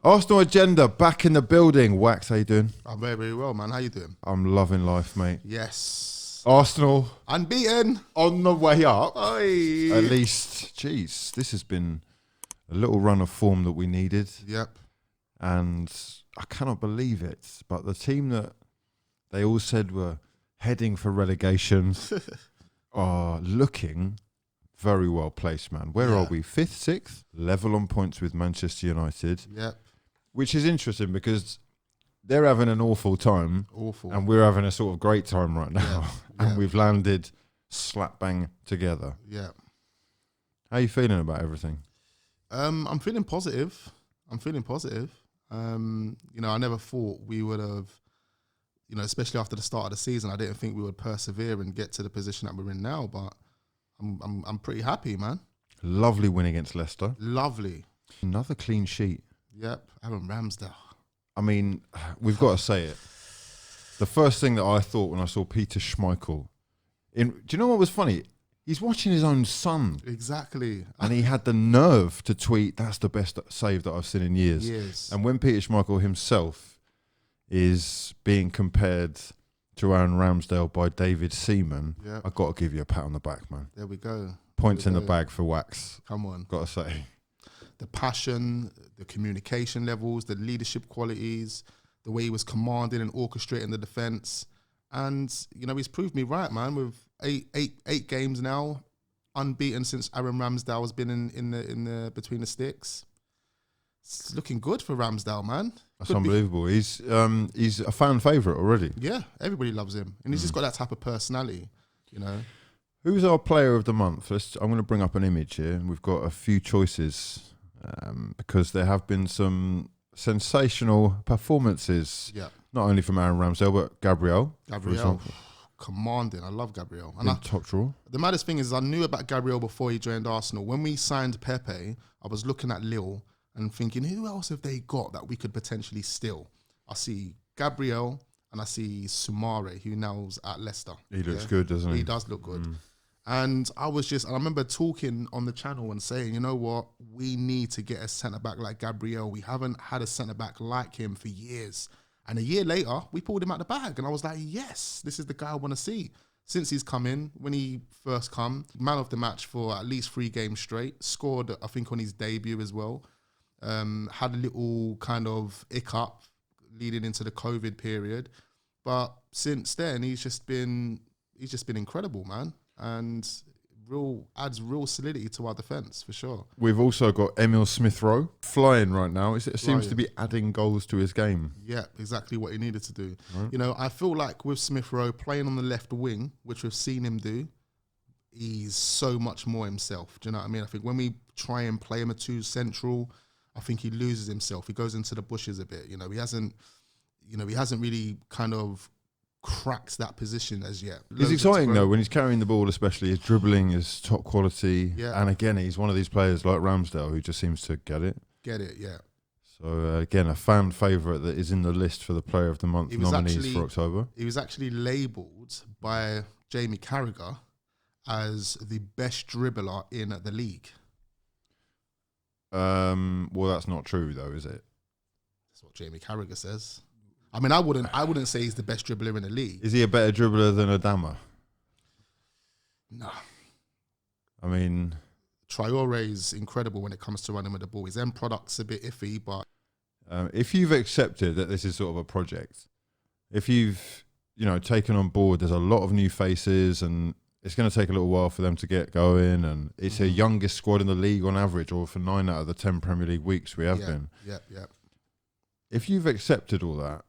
Arsenal agenda back in the building. Wax, how you doing? I'm very, very well, man. How you doing? I'm loving life, mate. Yes. Arsenal Unbeaten. on the way up. Oi. At least, jeez, this has been a little run of form that we needed. Yep. And I cannot believe it, but the team that they all said were heading for relegation are looking very well placed, man. Where are we? 5th, 6th? Level on points with Manchester United. Yep. Which is interesting because they're having an awful time. Awful. And we're having a sort of great time right now. Yeah. And Yeah. we've landed slap bang together. Yeah. How are you feeling about everything? I'm feeling positive. I never thought we would have, especially after the start of the season, I didn't think we would persevere and get to the position that we're in now, but I'm pretty happy, man. Lovely win against Leicester. Lovely. Another clean sheet. Yep. Aaron Ramsdale. I mean, we've got to say it. The first thing that I thought when I saw Peter Schmeichel, do you know what was funny? He's watching his own son. Exactly. And he had the nerve to tweet, "That's the best save that I've seen in years." Yes. And when Peter Schmeichel himself is being compared to Aaron Ramsdale by David Seaman, Yep. I've got to give you a pat on the back, man. There we go. Points in the bag for Wax, Come on. got to say. The passion, the communication levels, the leadership qualities, the way he was commanding and orchestrating the defence. And, he's proved me right, man, with eight games now, unbeaten since Aaron Ramsdale has been in the between the sticks. It's looking good for Ramsdale, man. That's unbelievable. He's a fan favourite already. Yeah, everybody loves him. And he's just got that type of personality, Who's our player of the month? I'm going to bring up an image here, and we've got a few choices because there have been some sensational performances, not only from Aaron Ramsdale, but Gabriel. Gabriel, commanding. I love Gabriel. And top drawer. The maddest thing is I knew about Gabriel before he joined Arsenal. When we signed Pepe, I was looking at Lille and thinking, who else have they got that we could potentially steal? I see Gabriel and I see Sumare, who now's at Leicester. He looks good, doesn't he? He does look good. And I remember talking on the channel and saying, you know what, we need to get a centre-back like Gabriel. We haven't had a centre-back like him for years. And a year later, we pulled him out the bag. And I was like, yes, this is the guy I want to see. Since he's come in, when he first come, man of the match for at least 3 games straight, scored, I think, on his debut as well. Had a little kind of hiccup leading into the COVID period. But since then, he's just been incredible, man. And adds real solidity to our defence, for sure. We've also got Emil Smith-Rowe flying right now. It seems to be adding goals to his game. Yeah, exactly what he needed to do. Right. I feel like with Smith-Rowe playing on the left wing, which we've seen him do, he's so much more himself. Do you know what I mean? I think when we try and play him a 2 central, I think he loses himself. He goes into the bushes a bit. He hasn't really kind of cracks that position as yet. It's exciting though when he's carrying the ball, especially his dribbling is top quality. Yeah. And again, he's one of these players like Ramsdale who just seems to get it. Yeah. So again, a fan favourite that is in the list for the Player of the Month nominees for October. He was actually labelled by Jamie Carragher as the best dribbler in the league. Well, that's not true though, is it? That's what Jamie Carragher says. I mean, I wouldn't say he's the best dribbler in the league. Is he a better dribbler than Adama? No. I mean, Traore is incredible when it comes to running with the ball. His end product's a bit iffy, but if you've accepted that this is sort of a project, if you've taken on board, there's a lot of new faces, and it's going to take a little while for them to get going, and it's a youngest squad in the league on average, or for 9 out of the 10 Premier League weeks we have been. Yeah. If you've accepted all that,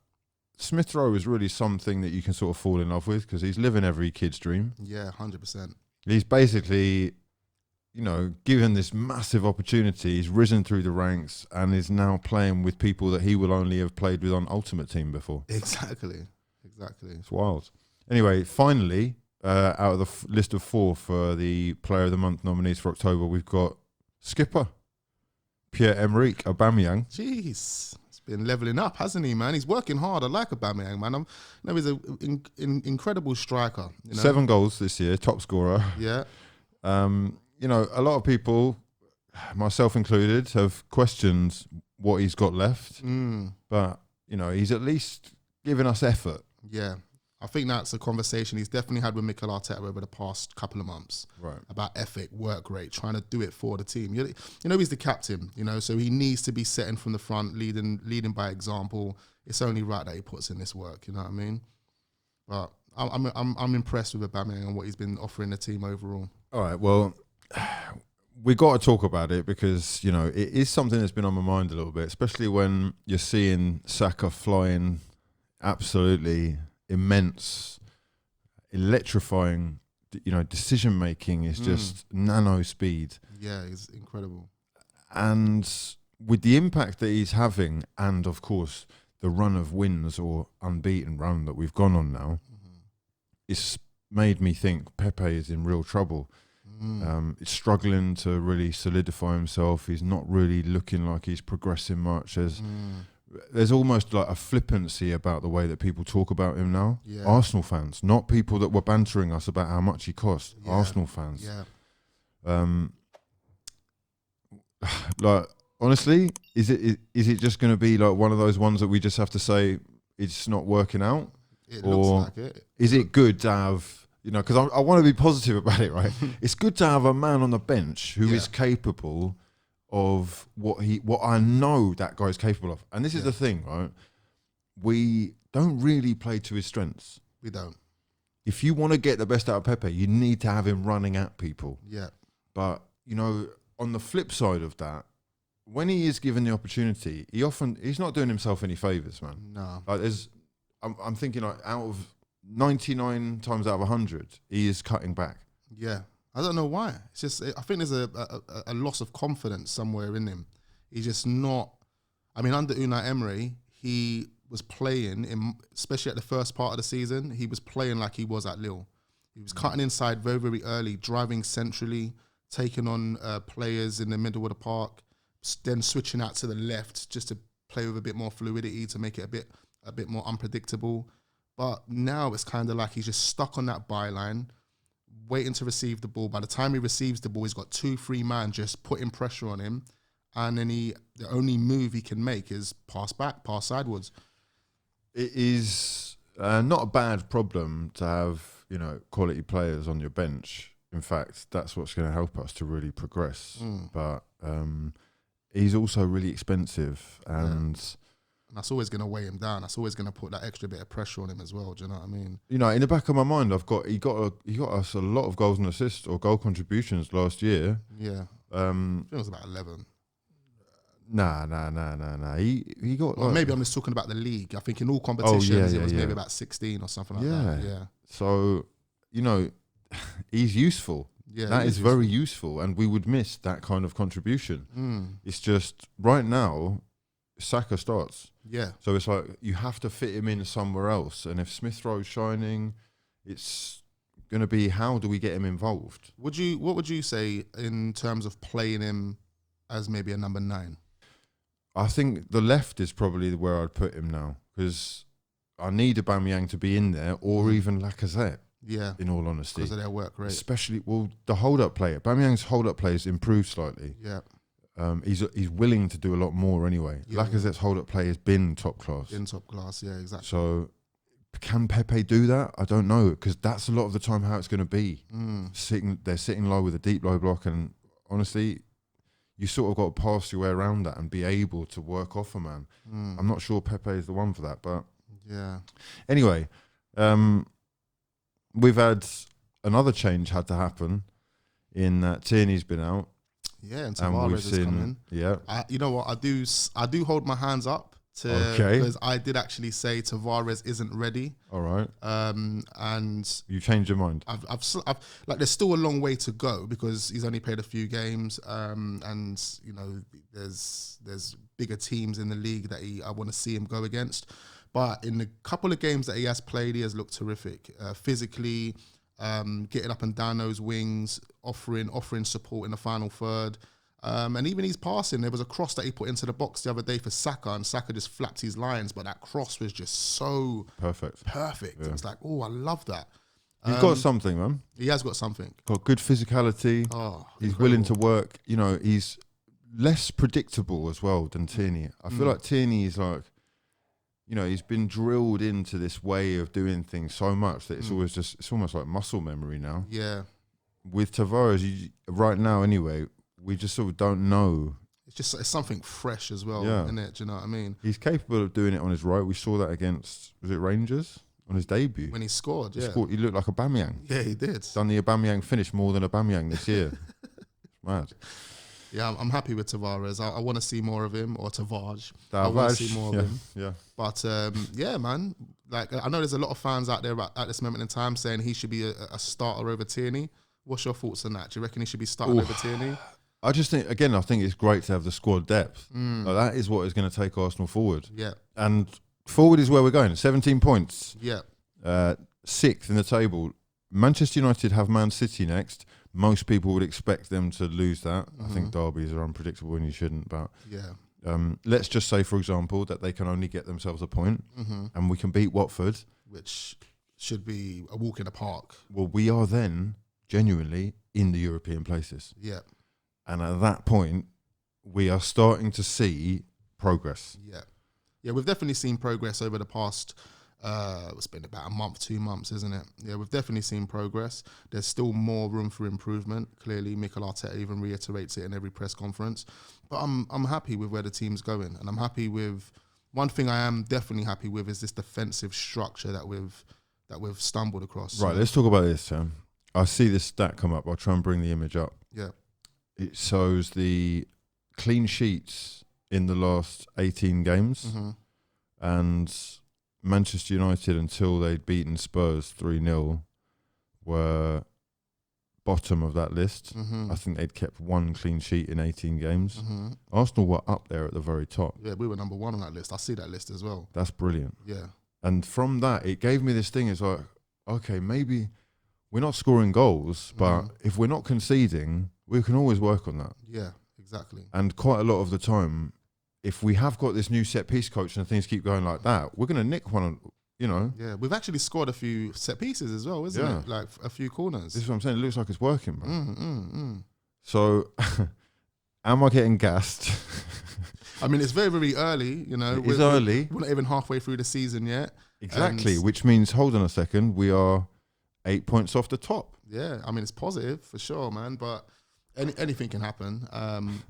Smith-Rowe is really something that you can sort of fall in love with because he's living every kid's dream. Yeah, 100%. He's basically, given this massive opportunity. He's risen through the ranks and is now playing with people that he will only have played with on Ultimate Team before. Exactly. It's wild. Anyway, finally, out of the list of 4 for the Player of the Month nominees for October, we've got skipper Pierre-Emerick Aubameyang. Jeez. Been leveling up, hasn't he, man? He's working hard. I like Aubameyang, man. He's an incredible striker. 7 goals this year, top scorer. Yeah. A lot of people, myself included, have questioned what he's got left, but you know, he's at least giving us effort. Yeah. I think that's a conversation he's definitely had with Mikel Arteta over the past couple of months. Right. About ethic, work rate, trying to do it for the team. You know, he's the captain, you know, so he needs to be setting from the front, leading by example. It's only right that he puts in this work, you know what I mean? But I'm impressed with Aubameyang and what he's been offering the team overall. All right, well, we got to talk about it because, you know, it is something that's been on my mind a little bit, especially when you're seeing Saka flying absolutely immense, electrifying, you know, decision making is just nano speed. Yeah, it's incredible. And with the impact that he's having, and of course the run of wins or unbeaten run that we've gone on now, it's made me think Pepe is in real trouble. He's struggling to really solidify himself. He's not really looking like he's progressing much. There's almost like a flippancy about the way that people talk about him now. Yeah. Arsenal fans, not people that were bantering us about how much he cost. Yeah. Arsenal fans. Yeah. Like, honestly, is it just going to be like one of those ones that we just have to say it's not working out? It or looks like it. Is it good to have, you know, because I want to be positive about it, right? It's good to have a man on the bench who is capable of what I know that guy's capable of. And this is the thing, right? We don't really play to his strengths. We don't. If you want to get the best out of Pepe, you need to have him running at people. Yeah. But, you know, on the flip side of that, when he is given the opportunity, he's not doing himself any favours, man. No. Like I'm thinking like out of 99 times out of 100, he is cutting back. Yeah. I don't know why. It's just, I think there's a loss of confidence somewhere in him. He's just not, I mean, under Unai Emery, he was playing, especially at the first part of the season, he was playing like he was at Lille. He was cutting inside very, very early, driving centrally, taking on players in the middle of the park, then switching out to the left just to play with a bit more fluidity to make it a bit more unpredictable. But now it's kind of like he's just stuck on that byline, waiting to receive the ball. By the time he receives the ball, he's got 2-3 man just putting pressure on him. And then the only move he can make is pass back, pass sideways. It is not a bad problem to have, you know, quality players on your bench. In fact, that's what's going to help us to really progress. But he's also really expensive, and that's always going to weigh him down. That's always going to put that extra bit of pressure on him as well. Do you know what I mean? You know, in the back of my mind, he got us a lot of goals and assists or goal contributions last year. Yeah. I think it was about 11. Nah. He got. Well, maybe I'm just talking about the league. I think in all competitions it was maybe about 16 or something like that. Yeah. So, you know, he's useful. Yeah, that is very useful, and we would miss that kind of contribution. It's just right now, Saka starts. Yeah. So it's like you have to fit him in somewhere else, and if Smith Rowe's shining, it's going to be how do we get him involved? What would you say in terms of playing him as maybe a number 9? I think the left is probably where I'd put him now, because I need Aubameyang to be in there, or even Lacazette. Yeah. In all honesty. Because of their work rate. Especially, the hold-up play. Aubameyang's hold-up play has improved slightly. Yeah. He's willing to do a lot more anyway. Lacazette's hold-up play has been top class. Yeah, exactly. So, can Pepe do that? I don't know, because that's a lot of the time how it's going to be. They're sitting low with a deep low block, and honestly, you sort of got to pass your way around that and be able to work off a man. I'm not sure Pepe is the one for that, but yeah. Anyway, we've had another change had to happen in that Tierney's been out. Yeah, and Tavares is coming. Yeah. You know what? I do hold my hands up because I did actually say Tavares isn't ready. All right. And you changed your mind. I've like there's still a long way to go because he's only played a few games. And you know there's bigger teams in the league that I want to see him go against. But in the couple of games that he has played, he has looked terrific. Physically, getting up and down those wings, offering support in the final third. And even his passing, there was a cross that he put into the box the other day for Saka, and Saka just flapped his lines, but that cross was just so perfect. Yeah. It's like, oh, I love that. He's got something, man. He has got something. Got good physicality. Oh, he's willing to work. You know, he's less predictable as well than Tierney. I feel like Tierney is like, you know, he's been drilled into this way of doing things so much that it's always just, it's almost like muscle memory now. Yeah. With Tavares, right now anyway, we just sort of don't know. It's something fresh as well, isn't it? Do you know what I mean? He's capable of doing it on his right. We saw that against, was it Rangers? On his debut. When he scored, He looked like Aubameyang. Yeah, he did. Done the Aubameyang finish more than Aubameyang this year. It's mad. Yeah, I'm happy with Tavares. I want to see more of him, or Tavares. I want to see more of him. Yeah. But yeah, man. Like, I know there's a lot of fans out there at this moment in time saying he should be a starter over Tierney. What's your thoughts on that? Do you reckon he should be starting over Tierney? I just think, again, I think it's great to have the squad depth. Like, that is what is going to take Arsenal forward. Yeah. And forward is where we're going. 17 points. Yeah. 6th in the table. Manchester United have Man City next. Most people would expect them to lose that. I think derbies are unpredictable and you shouldn't. But let's just say, for example, that they can only get themselves a point and we can beat Watford. Which should be a walk in the park. Well, we are then genuinely in the European places. Yeah. And at that point, we are starting to see progress. Yeah. Yeah, we've definitely seen progress over the past, it's been about a month, 2 months, isn't it? Yeah, we've definitely seen progress. There's still more room for improvement. Clearly, Mikel Arteta even reiterates it in every press conference. But I'm happy with where the team's going. And I'm happy with, one thing I am definitely happy with is this defensive structure that we've stumbled across. Right, let's talk about this, Sam. I see this stat come up. I'll try and bring the image up. Yeah. It shows the clean sheets in the last 18 games. And Manchester United, until they'd beaten Spurs 3-0, were bottom of that list. I think they'd kept 1 clean sheet in 18 games. Arsenal were up there at the very top. Yeah, we were number 1 on that list. I see that list as well. That's brilliant. Yeah. And from that, it gave me this thing. It's like, okay, maybe we're not scoring goals, but if we're not conceding, we can always work on that. Yeah, exactly. And quite a lot of the time, if we have got this new set piece coach and things keep going like that, we're going to nick one, you know. Yeah, we've actually scored a few set pieces as well, isn't it? Like a few corners. This is what I'm saying. It looks like it's working, bro. So, am I getting gassed? I mean, it's very, very early, you know. It's early. We're not even halfway through the season yet. Exactly, which means, hold on a second, we are 8 points off the top. Yeah, I mean, it's positive for sure, man, but anything can happen.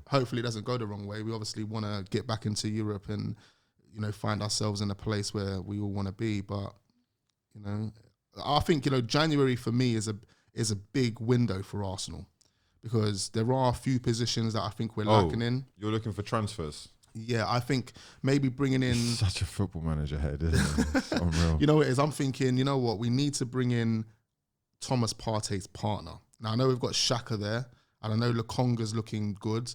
Hopefully it doesn't go the wrong way. We obviously want to get back into Europe and, you know, find ourselves in a place where we all want to be. But, you know, I think, you know, January for me is a big window for Arsenal because there are a few positions that I think we're lacking in. You're looking for transfers? Yeah, I think maybe bringing in... It's such a football manager head, isn't it? It's unreal. You know what it is? I'm thinking, you know what? We need to bring in Thomas Partey's partner. Now, I know we've got Xhaka there, and I know Lokonga's looking good,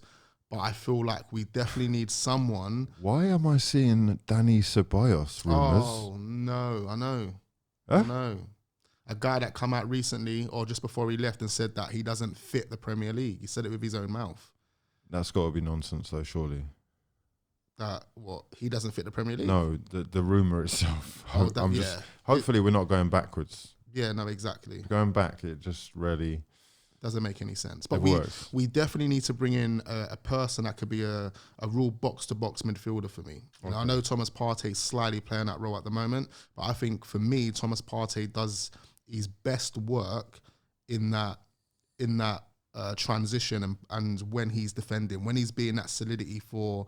but I feel like we definitely need someone. Why am I seeing Danny Ceballos rumours? Oh, no, I know. Huh? I know. A guy that come out recently or just before he left and said that he doesn't fit the Premier League. He said it with his own mouth. That's got to be nonsense, though, surely. That, what, he doesn't fit the Premier League? No, the rumour itself. Oh, Hopefully we're not going backwards. Yeah, no, exactly. Going back, it just really... doesn't make any sense. But works. we definitely need to bring in a person that could be a real box-to-box midfielder for me. Okay. Now, I know Thomas Partey's slightly playing that role at the moment, but I think for me, Thomas Partey does his best work in that transition and when he's defending, when he's being that solidity for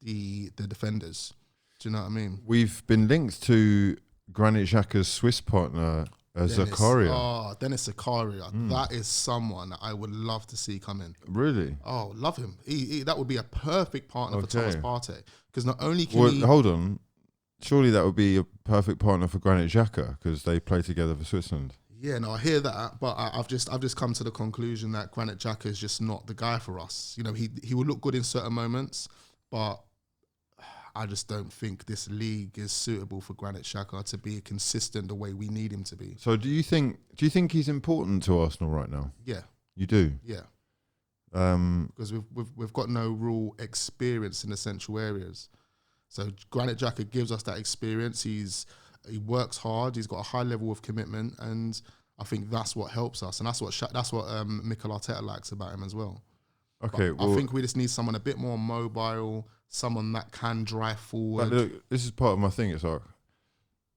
the defenders. Do you know what I mean? We've been linked to Granit Xhaka's Swiss partner, Zakaria. Oh, Dennis Zakaria. That is someone that I would love to see come in. Really? Oh, love him. That would be a perfect partner for Thomas Partey. Because not only can he... Hold on. Surely that would be a perfect partner for Granit Xhaka because they play together for Switzerland. Yeah, no, I hear that, but I've just come to the conclusion that Granit Xhaka is just not the guy for us. You know, he will look good in certain moments, but I just don't think this league is suitable for Granit Xhaka to be consistent the way we need him to be. So do you think he's important to Arsenal right now? Yeah. You do? Yeah. Because we've got no real experience in essential areas. So Granit Xhaka gives us that experience. He works hard. He's got a high level of commitment, and I think that's what helps us, and that's what Mikel Arteta likes about him as well. Okay, I think we just need someone a bit more mobile, someone that can drive forward. But look, this is part of my thing. It's like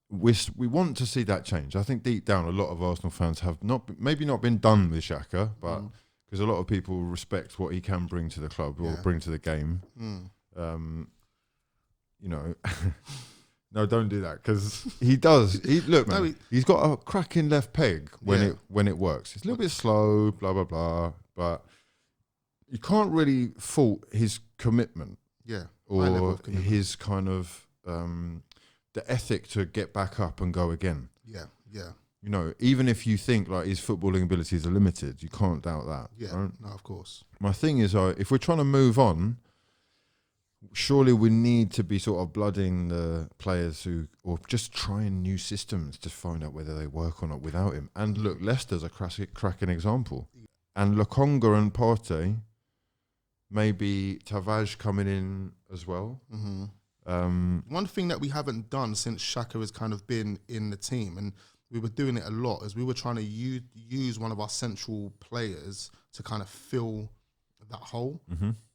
we want to see that change. I think deep down, a lot of Arsenal fans have maybe not been done with Xhaka, but because a lot of people respect what he can bring to the club or bring to the game. You know, no, don't do that because he does. Look, man, he's got a cracking left peg when it works. It's a little bit slow, blah blah blah, but you can't really fault his commitment. Yeah, or his kind of the ethic to get back up and go again. Yeah, yeah. You know, even if you think like his footballing abilities are limited, you can't doubt that. Yeah, right? no, of course. My thing is, if we're trying to move on, surely we need to be sort of blooding the players or just trying new systems to find out whether they work or not without him. And look, Leicester's a cracking example. And Lokonga and Partey, maybe Tavares coming in as well. One thing that we haven't done since Xhaka has kind of been in the team, and we were doing it a lot, is we were trying to use one of our central players to kind of fill that hole.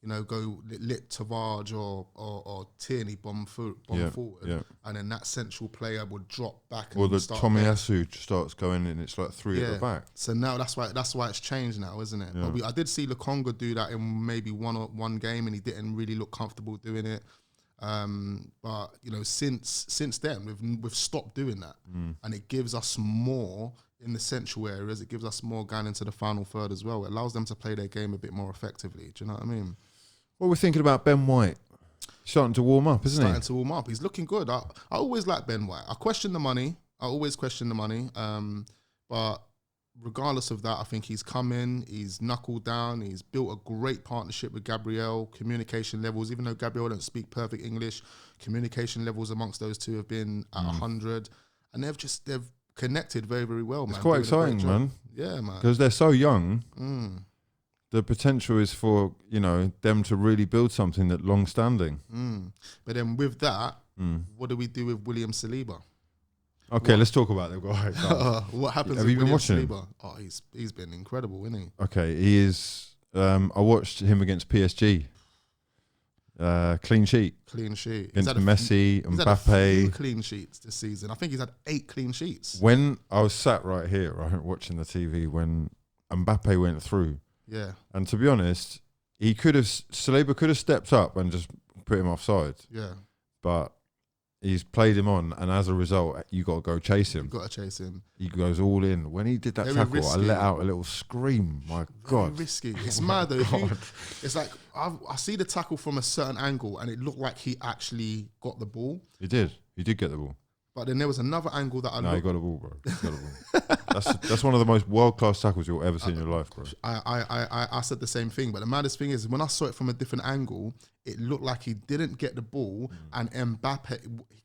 You know, go lit Tavares or Tierney bomb forward, and then that central player would drop back. Or the Tomiyasu starts going in. It's like three at the back. So now that's why it's changed now, isn't it? Yeah. But I did see Lokonga do that in maybe one game, and he didn't really look comfortable doing it. But you know, since then we've stopped doing that, and it gives us more in the central areas. It gives us more going into the final third as well. It allows them to play their game a bit more effectively. Do you know what I mean? What we're thinking about Ben White, starting to warm up, isn't he? Starting to warm up. He's looking good. I always like Ben White. I question the money. I always question the money. But regardless of that, I think he's come in, he's knuckled down, he's built a great partnership with Gabriel. Communication levels, even though Gabriel don't speak perfect English, communication levels amongst those two have been at 100. And they've connected very, very well, man. It's quite exciting, man. Yeah, man. Because they're so young. The potential is for, you know, them to really build something that long-standing. But then with that, what do we do with William Saliba? Okay, let's talk about that guy. What happens Have with you been William watching Saliba? Oh, he's been incredible, isn't he? Okay, he is. I watched him against PSG. Clean sheet. Clean sheet. Against Messi, He's had a few Mbappe. clean sheets this season. I think he's had 8 clean sheets. When I was sat right here, right, watching the TV, when Mbappe went through. Yeah. And to be honest, Saliba could have stepped up and just put him offside. Yeah. But he's played him on, and as a result, you got to go chase him. You've got to chase him. He goes all in. When he did that Very tackle, risky. I let out a little scream. My God. Very risky. It's mad though. It's like I see the tackle from a certain angle, and it looked like he actually got the ball. He did. He did get the ball. But then there was another angle that he got the ball, bro. He got the ball. That's one of the most world-class tackles you'll ever see in your life, bro. I said the same thing, but the maddest thing is when I saw it from a different angle, it looked like he didn't get the ball, and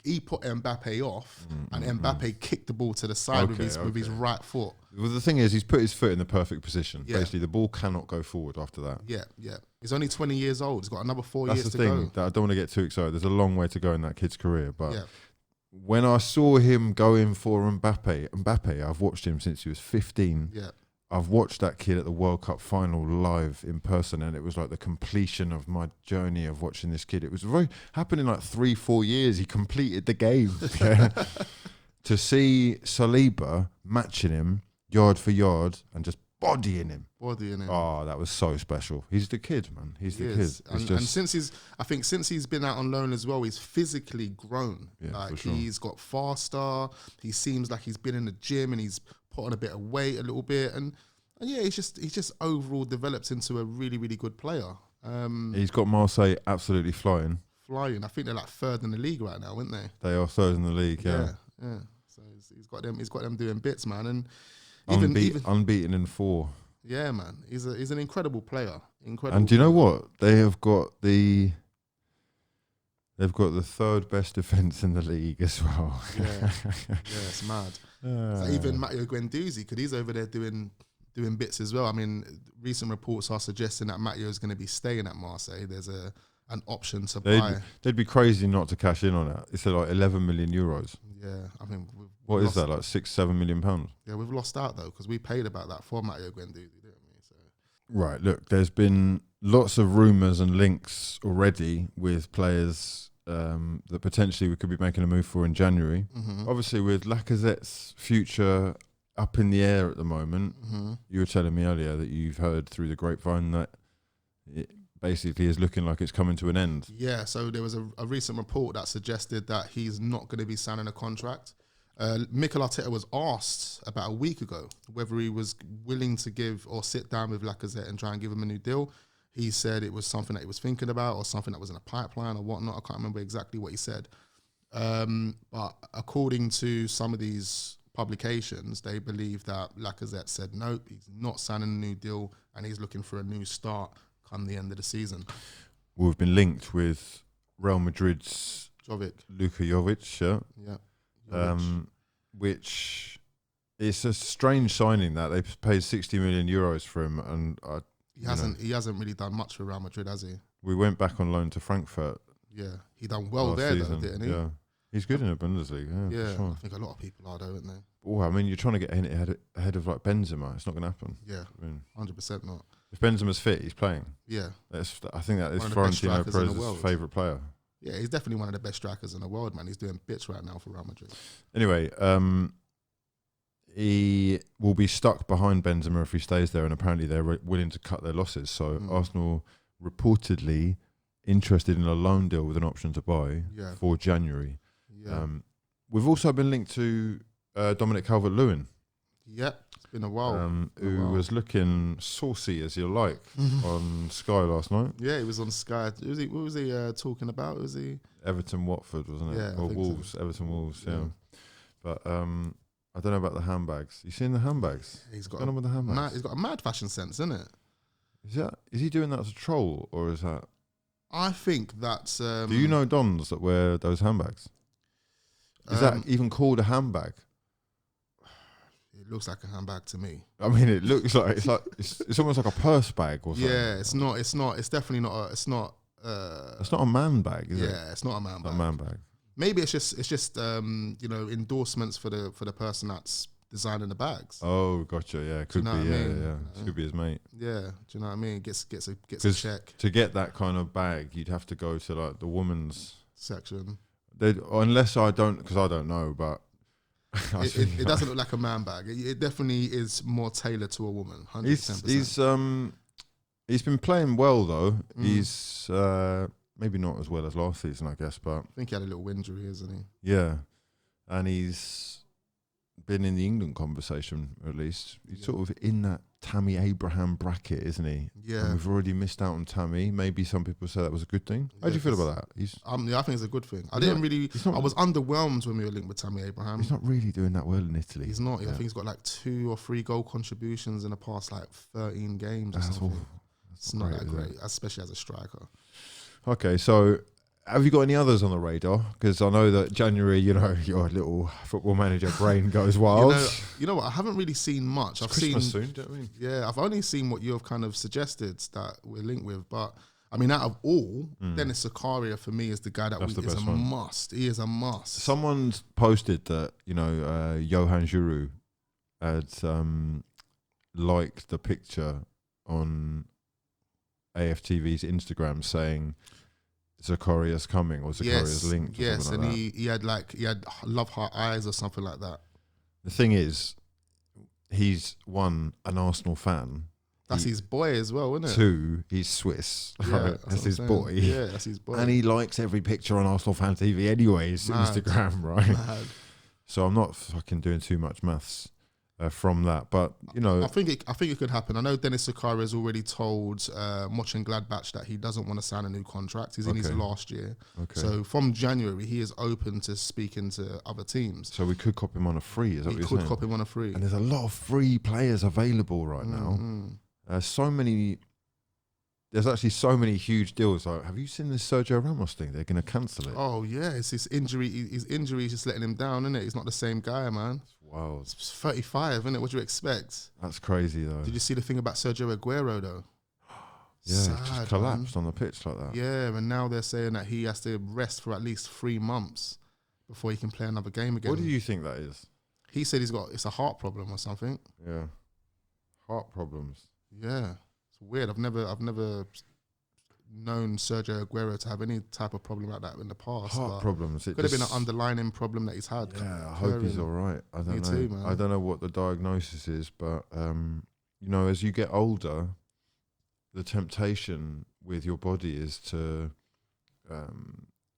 he put Mbappe off, and Mbappe kicked the ball to the side with his right foot. Well, the thing is, he's put his foot in the perfect position. Yeah. Basically, the ball cannot go forward after that. Yeah, yeah. He's only 20 years old. He's got another 4 years to go. That's the thing that I don't want to get too excited. There's a long way to go in that kid's career, but when I saw him going for Mbappe, I've watched him since he was 15. Yeah. I've watched that kid at the World Cup final live in person, and it was like the completion of my journey of watching this kid. It was happened in like 3-4 years. He completed the game. Yeah. To see Saliba matching him yard for yard and just bodying him. Oh, that was so special. He's the kid, man. He's the kid. And since he's been out on loan as well, he's physically grown. Yeah, like for sure. He's got faster. He seems like he's been in the gym and he's put on a bit of weight a little bit. And yeah, he's just overall developed into a really, really good player. He's got Marseille absolutely flying. I think they're like 3rd in the league right now, aren't they? They are 3rd in the league, yeah. Yeah. So he's got them doing bits, man. And unbeaten in 4. Yeah, man. He's an incredible player. Incredible. And do you know what? They've got the 3rd best defence in the league as well. Yeah, it's mad. So even Matteo Guendouzi, because he's over there doing bits as well. I mean, recent reports are suggesting that Matteo is going to be staying at Marseille. There's an option to buy. They'd be crazy not to cash in on it. It's like 11 million euros. Yeah, I mean, what is that, like £6-7 million? Yeah, we've lost out though because we paid about that for Matteo Guendouzi, didn't we? So. Right. Look, there's been lots of rumours and links already with players that potentially we could be making a move for in January. Obviously, with Lacazette's future up in the air at the moment, you were telling me earlier that you've heard through the grapevine that it basically is looking like it's coming to an end. Yeah, so there was a recent report that suggested that he's not going to be signing a contract. Mikel Arteta was asked about a week ago whether he was willing to give or sit down with Lacazette and try and give him a new deal. He said it was something that he was thinking about or something that was in a pipeline or whatnot. I can't remember exactly what he said. But according to some of these publications, they believe that Lacazette said nope, he's not signing a new deal and he's looking for a new start come the end of the season. We've been linked with Real Madrid's HUGH. Yeah. Which it's a strange signing that they paid 60 million euros for him, and he hasn't really done much for Real Madrid, has he? We went back on loan to Frankfurt. Yeah, he done well there, though, didn't he? Yeah, he's good in the Bundesliga. Yeah, for sure. I think a lot of people are, though, aren't they? Oh, I mean, you're trying to get ahead of like Benzema. It's not going to happen. Yeah, I mean, 100% not. If Benzema's fit, he's playing. Yeah, I think that is Florentino Perez's favourite player. Yeah, he's definitely one of the best strikers in the world, man. He's doing bits right now for Real Madrid. Anyway, he will be stuck behind Benzema if he stays there, and apparently they're willing to cut their losses. So Arsenal reportedly interested in a loan deal with an option to buy for January. Yeah. We've also been linked to Dominic Calvert-Lewin. Yep, it's been a while. Who was looking saucy as you like on Sky last night. Yeah, he was on Sky. What was he talking about? Was he Everton Watford, wasn't it? Yeah, or Wolves, so. Everton Wolves, yeah. But I don't know about the handbags. You seen the handbags? He's got What's going on with the handbags? He's got a mad fashion sense, isn't it? Is he doing that as a troll, or is that? I think that's. Do you know dons that wear those handbags? Is that even called a handbag? It looks like a handbag to me. I mean, it looks like it's almost like a purse bag or something. Yeah, it's not. It's definitely not. It's not a man bag, is it? Yeah, it's not a man bag. Not a man bag. Maybe it's just endorsements for the person that's designing the bags. Oh, gotcha. Yeah, could be. Yeah. Could be his mate. Yeah, do you know what I mean? Gets a check. To get that kind of bag, you'd have to go to like the women's section. Unless I don't, because I don't know, but it doesn't look like a man bag. It definitely is more tailored to a woman. 110%. He's been playing well though. He's maybe not as well as last season, I guess, but I think he had a little injury, isn't he? Yeah, and he's been in the England conversation at least. He's sort of in that Tammy Abraham bracket, isn't he? Yeah, and we've already missed out on Tammy. Maybe some people say that was a good thing. How do you feel about that? I think it's a good thing. I was underwhelmed when we were linked with Tammy Abraham. He's not really doing that well in Italy. He's not. I think he's got like 2 or 3 goal contributions in the past like 13 games or something. It's not that great, especially as a striker. Okay, so have you got any others on the radar? Because I know that January, your little football manager brain goes wild. You know what? I haven't really seen much. It's Christmas soon, do you know what I mean? Yeah, I've only seen what you have kind of suggested that we're linked with. But I mean, out of all, Dennis Zakaria for me is the guy that is a must. He is a must. Someone's posted that Johan Giroud had liked the picture on AFTV's Instagram saying Zakaria's coming or Zakaria's linked. Yes, and he had love heart eyes or something like that. The thing is, he's an Arsenal fan. That's his boy as well, isn't it? 2, he's Swiss. Yeah, right? That's his boy. Yeah, that's his boy. And he likes every picture on Arsenal Fan TV anyways, Instagram, right? Mad. So I'm not fucking doing too much maths from that, but I think it could happen. I know Dennis Zakaria has already told Mönchengladbach that he doesn't want to sign a new contract. He's in his last year. Okay. So from January, he is open to speaking to other teams. So we could cop him on a free. Is that what you're saying? We could cop him on a free. And there's a lot of free players available right now. There's actually so many huge deals. Like, have you seen this Sergio Ramos thing? They're going to cancel it. Oh yeah, it's his injury. His injury is just letting him down, isn't it? He's not the same guy, man. It's wild. It's 35, isn't it? What do you expect? That's crazy, though. Did you see the thing about Sergio Aguero, though? Yeah, sad, just collapsed on the pitch like that. Yeah, and now they're saying that he has to rest for at least 3 months before he can play another game again. What do you think that is? He said it's a heart problem or something. Yeah, heart problems. Yeah. It's weird. I've never known Sergio Aguero to have any type of problem like that in the past. Heart problems. It could have been an underlying problem that he's had. Yeah, I hope he's all right. I don't know. Too, man. I don't know what the diagnosis is, but you know, as you get older, the temptation with your body is to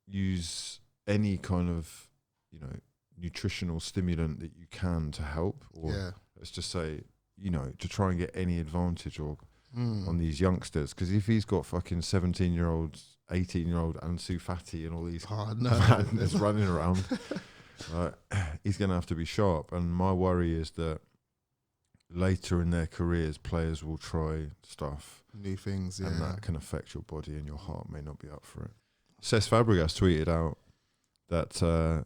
use any kind of, you know, nutritional stimulant that you can to help, or let's just say, you know, to try and get any advantage or on these youngsters. Because if he's got fucking 17-year-olds, 18-year-old Ansu Fati and all these madness running around, he's going to have to be sharp. And my worry is that later in their careers, players will try stuff, new things, and that can affect your body, and your heart may not be up for it. Cesc Fabregas tweeted out that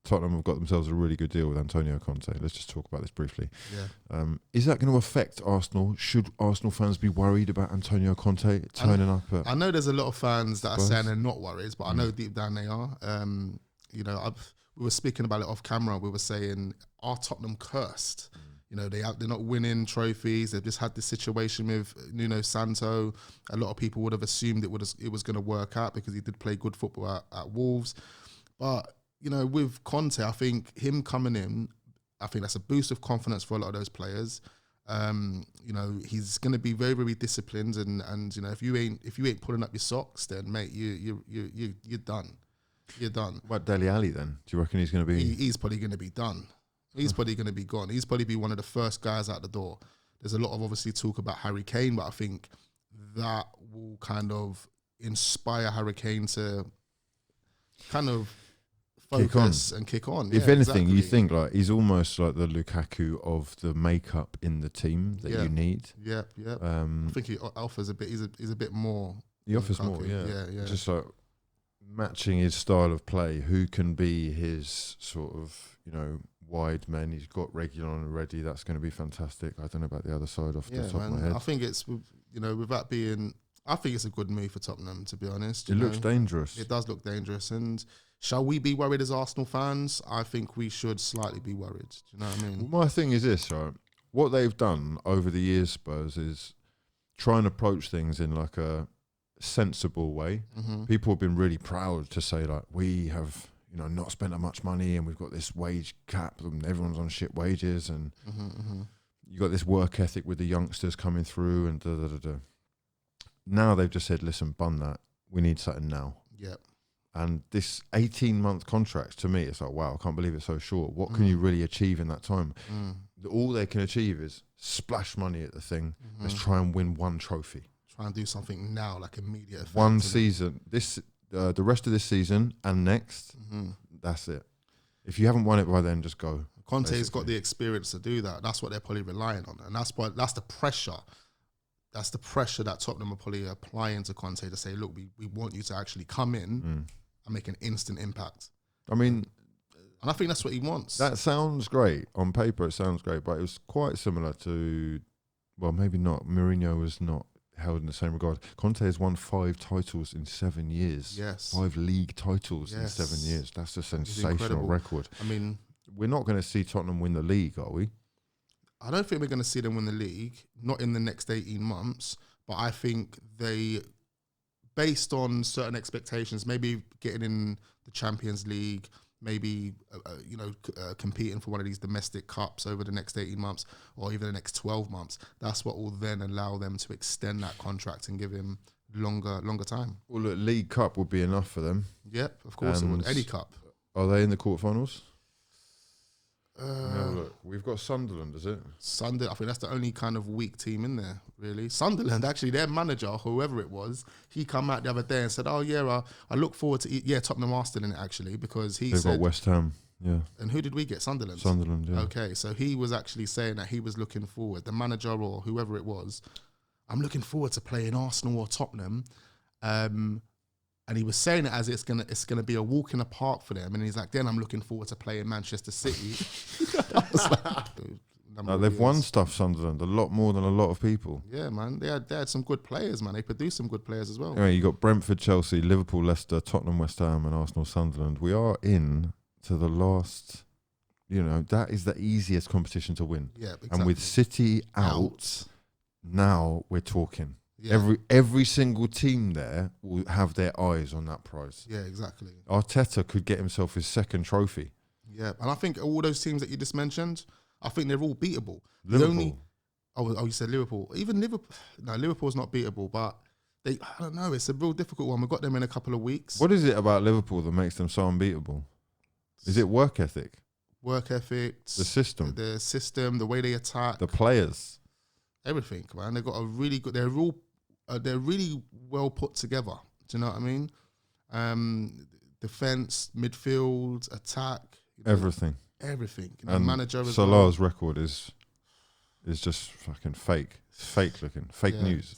Tottenham have got themselves a really good deal with Antonio Conte. Let's just talk about this briefly. Is that going to affect Arsenal? Should Arsenal fans be worried about Antonio Conte turning up? I know there's a lot of fans that are saying they're not worried, but I know deep down they are. You know, we were speaking about it off camera. We were saying, are Tottenham cursed? You know, they're not winning trophies. They've just had this situation with Nuno Santo. A lot of people would have assumed it was going to work out because he did play good football at Wolves. But, you know, with Conte, I think him coming in, I think that's a boost of confidence for a lot of those players. You know, he's going to be very, very disciplined, and you know, if you ain't pulling up your socks, then mate, you're done. You're done. What Dele Alli then? Do you reckon he's going to be? He's probably going to be done. He's probably going to be gone. He's probably be one of the first guys out the door. There's a lot of obviously talk about Harry Kane, but I think that will kind of inspire Harry Kane to kind of focus and kick on. If anything, you think like he's almost like the Lukaku of the makeup in the team that you need. Yeah. I think he offers a bit. He's a bit more. He offers more. Yeah. Just like matching his style of play. Who can be his sort of, you know, wide men? He's got Reguilon already. That's going to be fantastic. I don't know about the other side off the top of my head. I think it's, you know, with that being, I think it's a good move for Tottenham, to be honest. It looks dangerous. It does look dangerous. And shall we be worried as Arsenal fans? I think we should slightly be worried. Do you know what I mean? Well, my thing is this, right? What they've done over the years, Spurs, is try and approach things in like a sensible way. People have been really proud to say like, we have, you know, not spent that much money and we've got this wage cap and everyone's on shit wages and you got this work ethic with the youngsters coming through and da-da-da-da. Now they've just said, listen, bun that. We need something now. Yep. And this 18-month contract, to me, it's like, wow, I can't believe it's so short. What can you really achieve in that time? All they can achieve is splash money at the thing. Let's try and win one trophy. Try and do something now, like immediate effect. One season. The rest of this season and next, that's it. If you haven't won it by then, just go. Conte's got the experience to do that. That's what they're probably relying on. And that's the pressure. That's the pressure that Tottenham are probably applying to Conte to say, look, we want you to actually come in and make an instant impact. I mean, and I think that's what he wants. That sounds great. On paper, it sounds great, but it was quite similar to, well, maybe not. Mourinho was not held in the same regard. Conte has won 5 titles in 7 years. Yes. 5 league titles in 7 years. That's a sensational record. I mean, we're not going to see Tottenham win the league, are we? I don't think we're going to see them win the league, not in the next 18 months, but I think they, based on certain expectations, maybe getting in the Champions League, maybe competing for one of these domestic cups over the next 18 months or even the next 12 months, that's what will then allow them to extend that contract and give him longer time. Well, look, League Cup would be enough for them. Yep, of course it would. Any cup. Are they in the quarterfinals? No, look, we've got Sunderland, is it? Sunderland, I think that's the only kind of weak team in there, really. Sunderland, actually, their manager, whoever it was, he come out the other day and said, oh, yeah, I look forward to... Tottenham are still in it, actually, because he They've got West Ham, yeah. And who did we get? Sunderland? Sunderland, yeah. Okay, so he was actually saying that he was looking forward, the manager or whoever it was, I'm looking forward to playing Arsenal or Tottenham. And he was saying it as it's gonna be a walk in the park for them. And he's like, then I'm looking forward to playing Manchester City. They've won stuff, Sunderland, a lot more than a lot of people. Yeah, man. They had some good players, man. They produced some good players as well. Anyway, you got Brentford, Chelsea, Liverpool, Leicester, Tottenham, West Ham, and Arsenal, Sunderland. We are in to the last, that is the easiest competition to win. Yeah, exactly. And with City out, now we're talking. Yeah. Every single team there will have their eyes on that prize. Yeah, exactly. Arteta could get himself his second trophy. Yeah, and I think all those teams that you just mentioned, I think they're all beatable. Liverpool. You said Liverpool. Even Liverpool. No, Liverpool's not beatable, but I don't know. It's a real difficult one. We got them in a couple of weeks. What is it about Liverpool that makes them so unbeatable? Is it work ethic? Work ethic, The system, the way they attack, the players, everything, man. They've got a really good. They're really well put together. Do you know what I mean? Defense, midfield, attack, everything. Everything. And manager as Salah's record is just fucking fake. It's fake looking. Fake news.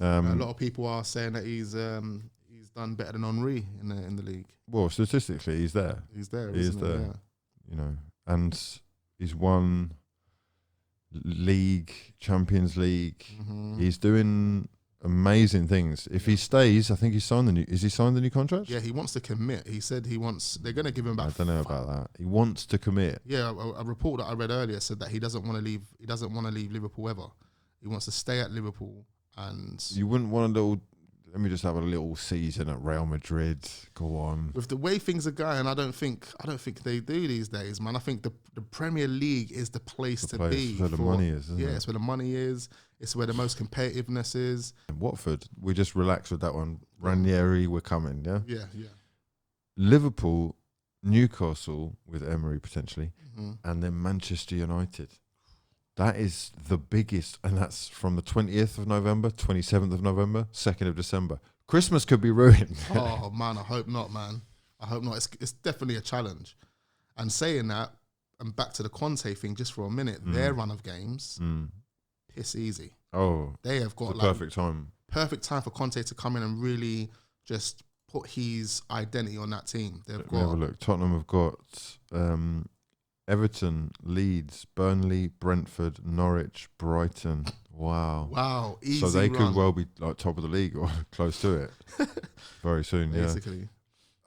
A lot of people are saying that he's done better than Henry in the league. Well, statistically, he's there. He's there. He is there. Yeah. You know, and he's won league, Champions League. Mm-hmm. He's doing amazing things. If he stays, I think he's signed Is he signed the new contract? Yeah, he wants to commit. He said they're going to give him back. I don't know about that. He wants to commit. Yeah, a report that I read earlier said that he doesn't want to leave. He doesn't want to leave Liverpool ever. He wants to stay at Liverpool. And you wouldn't want let me just have a little season at Real Madrid. Go on. With the way things are going, I don't think they do these days, man. I think the Premier League is the place to be. Where the money is, isn't it? It's where the money is. It's where the most competitiveness is. Watford, we just relaxed with that one. Ranieri, we're coming, yeah? Yeah. Liverpool, Newcastle with Emery potentially, and then Manchester United. That is the biggest, and that's from the 20th of November, 27th of November, 2nd of December. Christmas could be ruined. Oh, man, I hope not, man. I hope not. It's definitely a challenge. And saying that, and back to the Conte thing just for a minute, their run of games, piss easy. Oh, they have got perfect time. Perfect time for Conte to come in and really just put his identity on that team. Let me have a look. Tottenham have got Everton, Leeds, Burnley, Brentford, Norwich, Brighton. Wow. Easy So they run. could well be like top of the league or close to it very soon. Basically.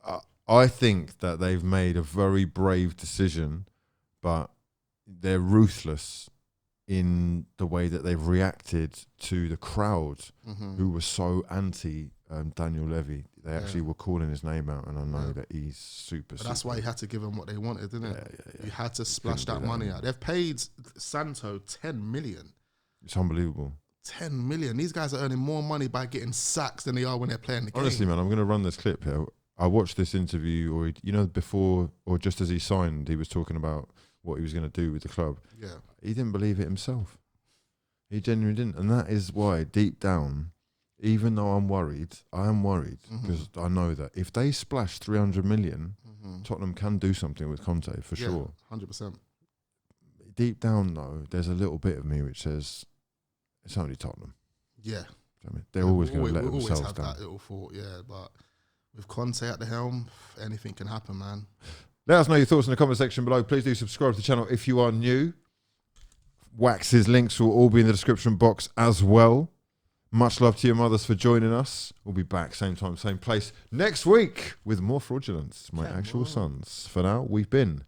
Yeah. I think that they've made a very brave decision, but they're ruthless in the way that they've reacted to the crowd who was so anti Daniel Levy. They actually were calling his name out, and I know that he's super. But that's why you had to give them what they wanted, didn't it? Yeah. You had to splash that money out. They've paid Santo 10 million. It's unbelievable. 10 million. These guys are earning more money by getting sacks than they are when they're playing the game. Honestly, man, I'm going to run this clip here. I watched this interview, or before or just as he signed, he was talking about what he was going to do with the club. Yeah, he didn't believe it himself. He genuinely didn't, and that is why deep down, even though I am worried because I know that if they splash 300 million, Tottenham can do something with Conte for sure. 100%. Deep down, though, there's a little bit of me which says it's only Tottenham. Yeah, I mean, they're always going to let themselves always have down. that little thought, but with Conte at the helm, anything can happen, man. Let us know your thoughts in the comment section below. Please do subscribe to the channel if you are new. Wax's links will all be in the description box as well. Much love to your mothers for joining us. We'll be back same time, same place next week with more fraudulence. My actual sons. For now, we've been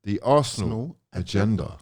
the Arsenal Agenda.